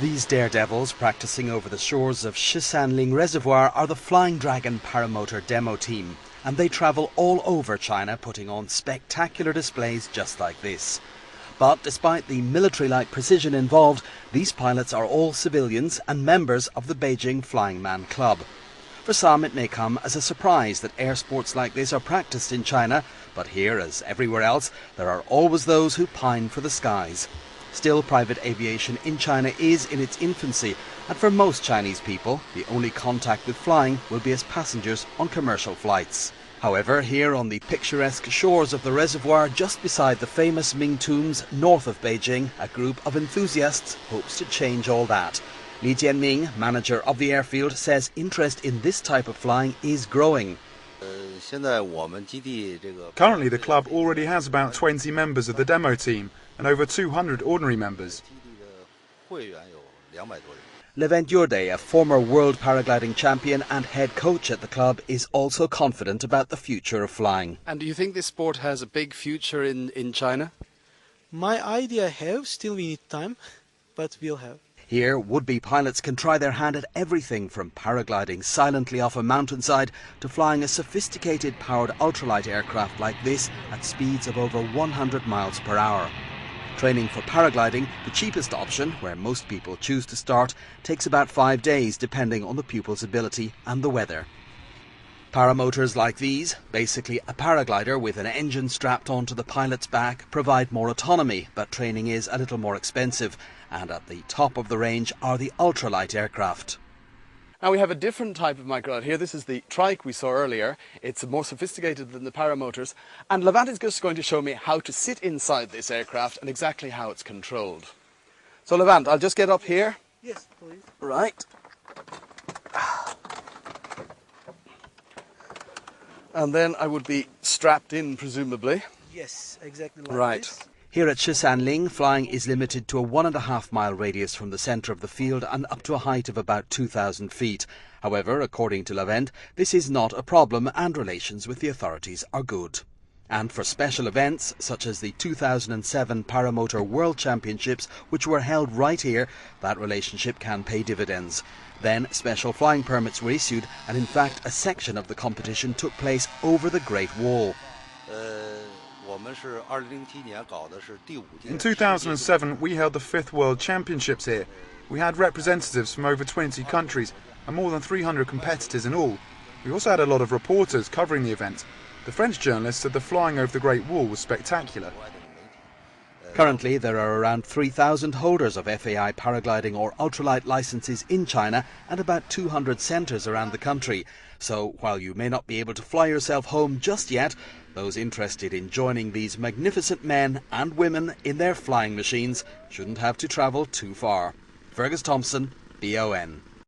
These daredevils practicing over the shores of Shisanling Reservoir are the Flying Dragon paramotor demo team, and they travel all over China putting on spectacular displays just like this. But despite the military-like precision involved, these pilots are all civilians and members of the Beijing Flying Man Club. For some it may come as a surprise that air sports like this are practiced in China, but here, as everywhere else, there are always those who pine for the skies. Still, private aviation in China is in its infancy, and for most Chinese people, the only contact with flying will be as passengers on commercial flights. However, here on the picturesque shores of the reservoir just beside the famous Ming Tombs north of Beijing, a group of enthusiasts hopes to change all that. Li Jianming, manager of the airfield, says interest in this type of flying is growing. Currently the club already has about 20 members of the demo team and over 200 ordinary members. Levent Yurde, a former world paragliding champion and head coach at the club, is also confident about the future of flying. And do you think this sport has a big future in China? My idea still we need time, but we'll have. Here, would-be pilots can try their hand at everything from paragliding silently off a mountainside to flying a sophisticated powered ultralight aircraft like this at speeds of over 100 miles per hour. Training for paragliding, the cheapest option, where most people choose to start, takes about 5 days depending on the pupil's ability and the weather. Paramotors like these, basically a paraglider with an engine strapped onto the pilot's back, provide more autonomy, but training is a little more expensive. And at the top of the range are the ultralight aircraft. Now we have a different type of microlight here. This is the trike we saw earlier. It's more sophisticated than the paramotors. And Levent is just going to show me how to sit inside this aircraft and exactly how it's controlled. So Levent, I'll just get up here. Yes, please. Right. And then I would be strapped in, presumably. Yes, exactly like right. This. Here at Shisanling, flying is limited to a 1.5 mile radius from the centre of the field and up to a height of about 2,000 feet. However, according to Levent, this is not a problem and relations with the authorities are good. And for special events, such as the 2007 Paramotor World Championships, which were held right here, that relationship can pay dividends. Then special flying permits were issued, and in fact a section of the competition took place over the Great Wall. In 2007 we held the 5th World Championships here. We had representatives from over 20 countries and more than 300 competitors in all. We also had a lot of reporters covering the event. The French journalists said the flying over the Great Wall was spectacular. Currently there are around 3,000 holders of FAI paragliding or ultralight licenses in China and about 200 centres around the country. So while you may not be able to fly yourself home just yet, those interested in joining these magnificent men and women in their flying machines shouldn't have to travel too far. Fergus Thompson, BON.